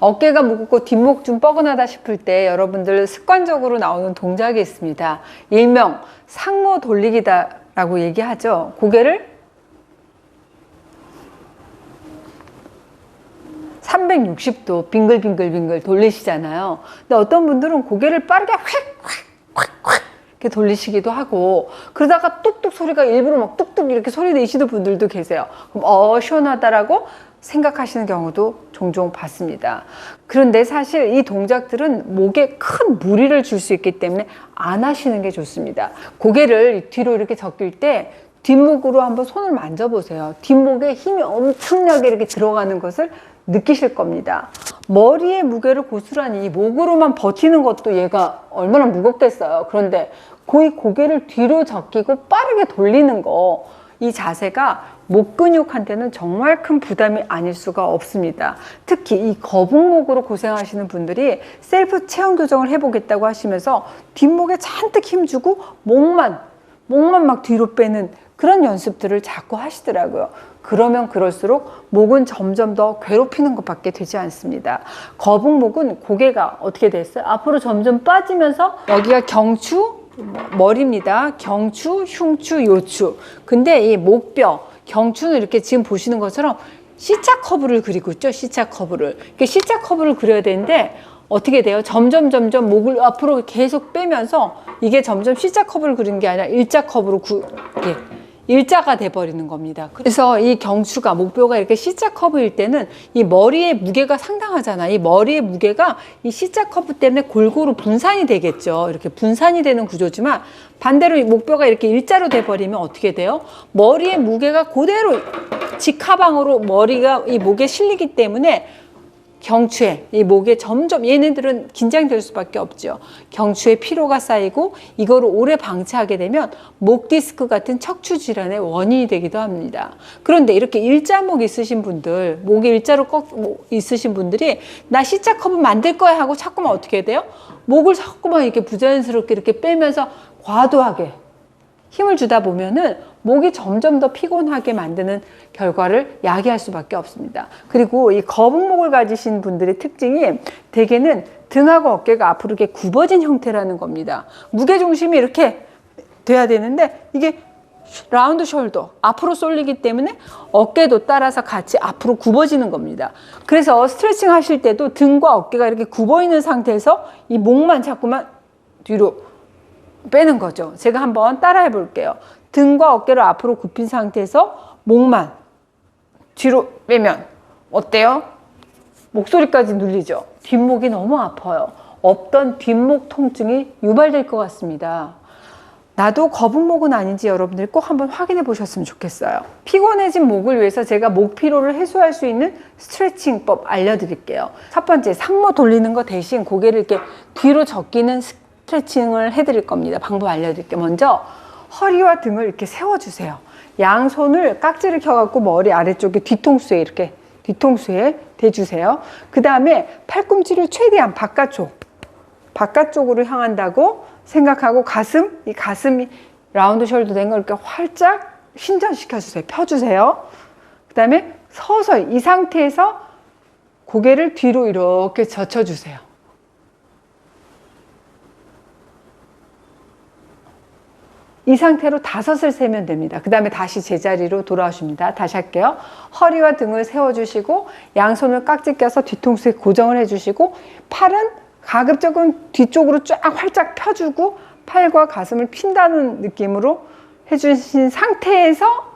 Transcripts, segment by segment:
어깨가 무겁고 뒷목 좀 뻐근하다 싶을 때 여러분들 습관적으로 나오는 동작이 있습니다. 일명 상모 돌리기다라고 얘기하죠. 고개를 360도 빙글빙글빙글 돌리시잖아요. 근데 어떤 분들은 고개를 빠르게 휙휙휙 이렇게 돌리시기도 하고, 그러다가 뚝뚝 소리가 일부러 막 뚝뚝 이렇게 소리 내시는 분들도 계세요. 그럼 시원하다라고 생각하시는 경우도 종종 봤습니다. 그런데 사실 이 동작들은 목에 큰 무리를 줄 수 있기 때문에 안 하시는 게 좋습니다. 고개를 뒤로 이렇게 적길 때 뒷목으로 한번 손을 만져보세요. 뒷목에 힘이 엄청나게 이렇게 들어가는 것을 느끼실 겁니다. 머리의 무게를 고스란히 목으로만 버티는 것도 얘가 얼마나 무겁겠어요. 그런데 거의 고개를 뒤로 적히고 빠르게 돌리는 거, 이 자세가 목 근육한테는 정말 큰 부담이 아닐 수가 없습니다. 특히 이 거북목으로 고생하시는 분들이 셀프 체형 교정을 해보겠다고 하시면서 뒷목에 잔뜩 힘주고 목만 막 뒤로 빼는 그런 연습들을 자꾸 하시더라고요. 그러면 그럴수록 목은 점점 더 괴롭히는 것밖에 되지 않습니다. 거북목은 고개가 어떻게 됐어요? 앞으로 점점 빠지면서 여기가 경추, 머리입니다. 경추, 흉추, 요추. 근데 이 목뼈, 경추는 이렇게 지금 보시는 것처럼 C자 커브를 그리고 있죠. C자 커브를. 이렇게 C자 커브를 그려야 되는데 어떻게 돼요? 점점 목을 앞으로 계속 빼면서 이게 점점 C자 커브를 그리는 게 아니라 일자 커브로 이렇게 일자가 돼버리는 겁니다. 그래서 이 경추가, 목뼈가 이렇게 C자 커브일 때는 이 머리의 무게가 상당하잖아. 이 머리의 무게가 이 C자 커브 때문에 골고루 분산이 되겠죠. 이렇게 분산이 되는 구조지만 반대로 이 목뼈가 이렇게 일자로 돼버리면 어떻게 돼요? 머리의 무게가 그대로 직하방으로 머리가 이 목에 실리기 때문에 경추에, 이 목에 점점 얘네들은 긴장될 수밖에 없죠. 경추에 피로가 쌓이고 이거를 오래 방치하게 되면 목 디스크 같은 척추 질환의 원인이 되기도 합니다. 그런데 이렇게 일자목 있으신 분들, 목이 일자로 있으신 분들이 나 C자 커브 만들 거야 하고 자꾸만 어떻게 돼요? 목을 자꾸만 이렇게 부자연스럽게 이렇게 빼면서 과도하게 힘을 주다 보면은 목이 점점 더 피곤하게 만드는 결과를 야기할 수밖에 없습니다. 그리고 이 거북목을 가지신 분들의 특징이 대개는 등하고 어깨가 앞으로 이렇게 굽어진 형태라는 겁니다. 무게중심이 이렇게 돼야 되는데 이게 라운드 숄더, 앞으로 쏠리기 때문에 어깨도 따라서 같이 앞으로 굽어지는 겁니다. 그래서 스트레칭 하실 때도 등과 어깨가 이렇게 굽어 있는 상태에서 이 목만 자꾸만 뒤로 빼는 거죠. 제가 한번 따라해 볼게요. 등과 어깨를 앞으로 굽힌 상태에서 목만 뒤로 빼면 어때요? 목소리까지 눌리죠? 뒷목이 너무 아파요. 없던 뒷목 통증이 유발될 것 같습니다. 나도 거북목은 아닌지 여러분들이 꼭 한번 확인해 보셨으면 좋겠어요. 피곤해진 목을 위해서 제가 목 피로를 해소할 수 있는 스트레칭법 알려드릴게요. 첫 번째, 상모 돌리는 거 대신 고개를 이렇게 뒤로 적기는 스트레칭을 해드릴 겁니다. 방법 알려드릴게요. 먼저 허리와 등을 이렇게 세워주세요. 양손을 깍지를 켜갖고 머리 아래쪽에 뒤통수에 이렇게 뒤통수에 대주세요. 그 다음에 팔꿈치를 최대한 바깥쪽으로 향한다고 생각하고 이 가슴이 라운드 숄더 된 걸 이렇게 활짝 신전시켜주세요. 펴주세요. 그 다음에 서서히 이 상태에서 고개를 뒤로 이렇게 젖혀주세요. 이 상태로 5을 세면 됩니다. 그 다음에 다시 제자리로 돌아오십니다. 다시 할게요. 허리와 등을 세워주시고 양손을 깍지 껴서 뒤통수에 고정을 해주시고 팔은 가급적은 뒤쪽으로 쫙 활짝 펴주고 팔과 가슴을 핀다는 느낌으로 해주신 상태에서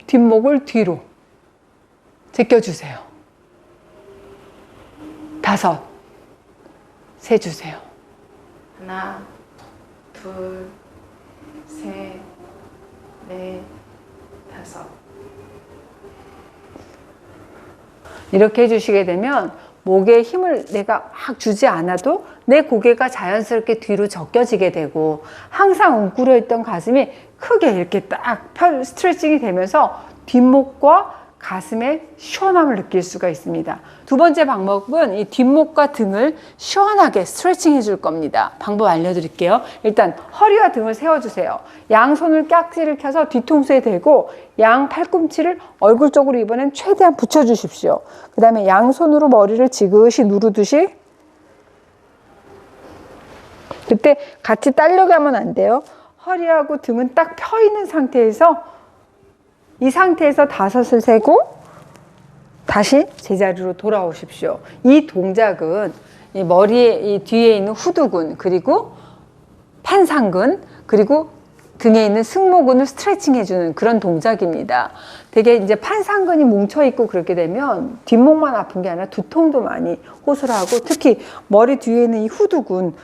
뒷목을 뒤로 제껴주세요. 5 세주세요. 하나, 둘, 셋, 넷, 5. 이렇게 해주시게 되면 목에 힘을 내가 막 주지 않아도 내 고개가 자연스럽게 뒤로 적겨지게 되고 항상 웅크려 있던 가슴이 크게 이렇게 딱 스트레칭이 되면서 뒷목과 가슴의 시원함을 느낄 수가 있습니다. 두 번째 방법은 이 뒷목과 등을 시원하게 스트레칭 해줄 겁니다. 방법 알려드릴게요. 일단 허리와 등을 세워주세요. 양손을 깍지를 켜서 뒤통수에 대고 양 팔꿈치를 얼굴 쪽으로 이번엔 최대한 붙여주십시오. 그 다음에 양손으로 머리를 지그시 누르듯이, 그때 같이 딸려가면 안 돼요. 허리하고 등은 딱 펴 있는 상태에서, 이 상태에서 5을 세고 다시 제자리로 돌아오십시오. 이 동작은 이 머리에 이 뒤에 있는 후두근, 그리고 판상근, 그리고 등에 있는 승모근을 스트레칭 해주는 그런 동작입니다. 되게 이제 판상근이 뭉쳐있고 그렇게 되면 뒷목만 아픈 게 아니라 두통도 많이 호소하고, 특히 머리 뒤에 있는 이 후두근,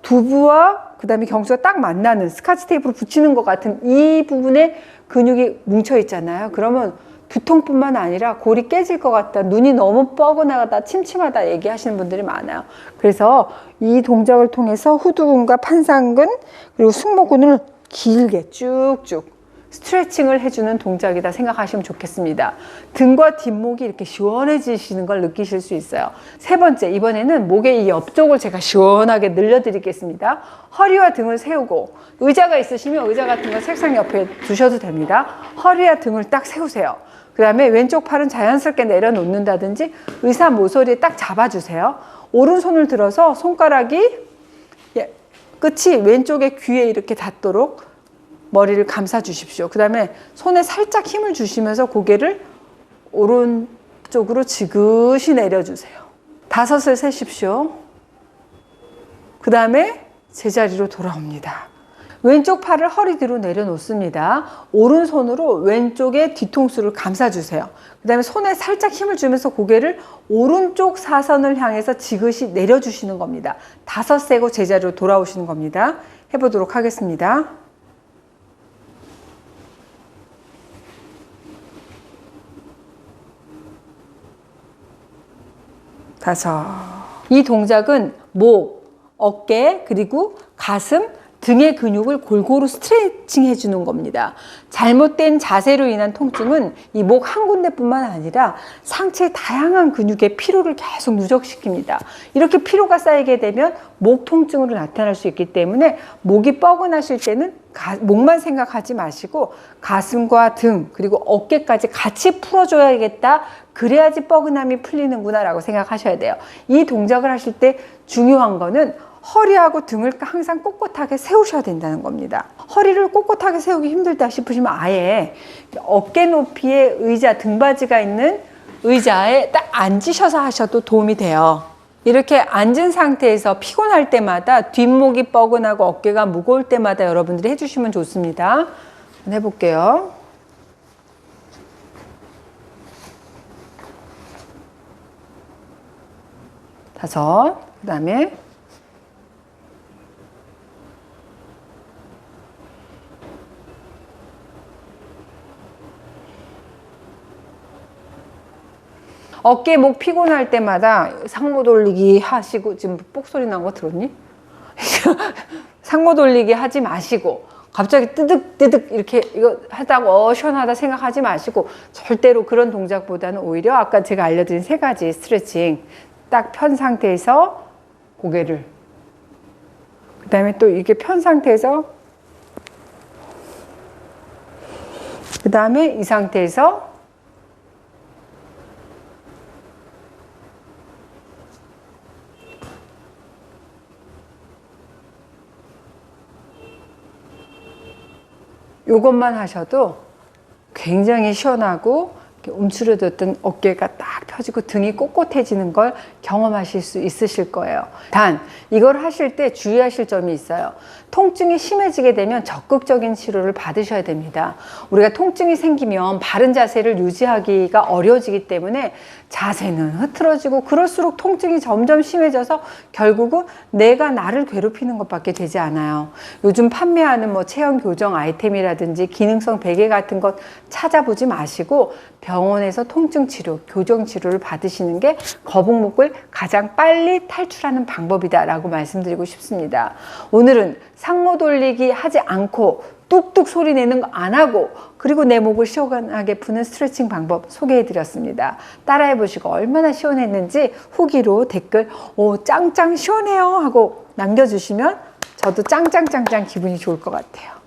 두부와 그 다음에 경수가 딱 만나는, 스카치 테이프로 붙이는 것 같은 이 부분에 근육이 뭉쳐 있잖아요. 그러면 두통뿐만 아니라 골이 깨질 것 같다, 눈이 너무 뻐근하다, 침침하다 얘기하시는 분들이 많아요. 그래서 이 동작을 통해서 후두근과 판상근 그리고 승모근을 길게 쭉쭉 스트레칭을 해주는 동작이다 생각하시면 좋겠습니다. 등과 뒷목이 이렇게 시원해지시는 걸 느끼실 수 있어요. 세 번째, 이번에는 목의 이 옆쪽을 제가 시원하게 늘려드리겠습니다. 허리와 등을 세우고, 의자가 있으시면 의자 같은 거 책상 옆에 두셔도 됩니다. 허리와 등을 딱 세우세요. 그 다음에 왼쪽 팔은 자연스럽게 내려놓는다든지 의사 모서리에 딱 잡아주세요. 오른손을 들어서 손가락이 끝이 왼쪽의 귀에 이렇게 닿도록 머리를 감싸 주십시오. 그 다음에 손에 살짝 힘을 주시면서 고개를 오른쪽으로 지그시 내려주세요. 5을 세십시오. 그 다음에 제자리로 돌아옵니다. 왼쪽 팔을 허리 뒤로 내려놓습니다. 오른손으로 왼쪽의 뒤통수를 감싸주세요. 그 다음에 손에 살짝 힘을 주면서 고개를 오른쪽 사선을 향해서 지그시 내려주시는 겁니다. 5 세고 제자리로 돌아오시는 겁니다. 해보도록 하겠습니다. 이 동작은 목, 어깨, 그리고 가슴, 등의 근육을 골고루 스트레칭 해주는 겁니다. 잘못된 자세로 인한 통증은 이 목 한 군데뿐만 아니라 상체의 다양한 근육의 피로를 계속 누적시킵니다. 이렇게 피로가 쌓이게 되면 목 통증으로 나타날 수 있기 때문에 목이 뻐근하실 때는 목만 생각하지 마시고 가슴과 등 그리고 어깨까지 같이 풀어줘야겠다. 그래야지 뻐근함이 풀리는구나 라고 생각하셔야 돼요. 이 동작을 하실 때 중요한 거는 허리하고 등을 항상 꼿꼿하게 세우셔야 된다는 겁니다. 허리를 꼿꼿하게 세우기 힘들다 싶으시면 아예 어깨 높이의 의자, 등받이가 있는 의자에 딱 앉으셔서 하셔도 도움이 돼요. 이렇게 앉은 상태에서 피곤할 때마다 뒷목이 뻐근하고 어깨가 무거울 때마다 여러분들이 해주시면 좋습니다. 한번 해볼게요. 다섯, 그 다음에 어깨, 목 피곤할 때마다 상모 돌리기 하시고, 지금 뽁소리 난 거 들었니? 상모 돌리기 하지 마시고, 갑자기 뜨득뜨득 이렇게 이거 하다가 시원하다 생각하지 마시고, 절대로 그런 동작보다는 오히려 아까 제가 알려드린 3가지 스트레칭 딱 편 상태에서 고개를, 그 다음에 또 이렇게 편 상태에서, 그 다음에 이 상태에서 이것만 하셔도 굉장히 시원하고 움츠러졌던 어깨가 딱 펴지고 등이 꼿꼿해지는 걸 경험하실 수 있으실 거예요. 단 이걸 하실 때 주의하실 점이 있어요. 통증이 심해지게 되면 적극적인 치료를 받으셔야 됩니다. 우리가 통증이 생기면 바른 자세를 유지하기가 어려워지기 때문에 자세는 흐트러지고 그럴수록 통증이 점점 심해져서 결국은 내가 나를 괴롭히는 것밖에 되지 않아요. 요즘 판매하는 체형 교정 아이템이라든지 기능성 베개 같은 것 찾아보지 마시고 병원에서 통증 치료, 교정 치료를 받으시는 게 거북목을 가장 빨리 탈출하는 방법이다라고 말씀드리고 싶습니다. 오늘은 상모 돌리기 하지 않고 뚝뚝 소리 내는 거 안 하고, 그리고 내 목을 시원하게 푸는 스트레칭 방법 소개해 드렸습니다. 따라해 보시고 얼마나 시원했는지 후기로 댓글 오 짱짱 시원해요 하고 남겨주시면 저도 짱짱짱짱 기분이 좋을 것 같아요.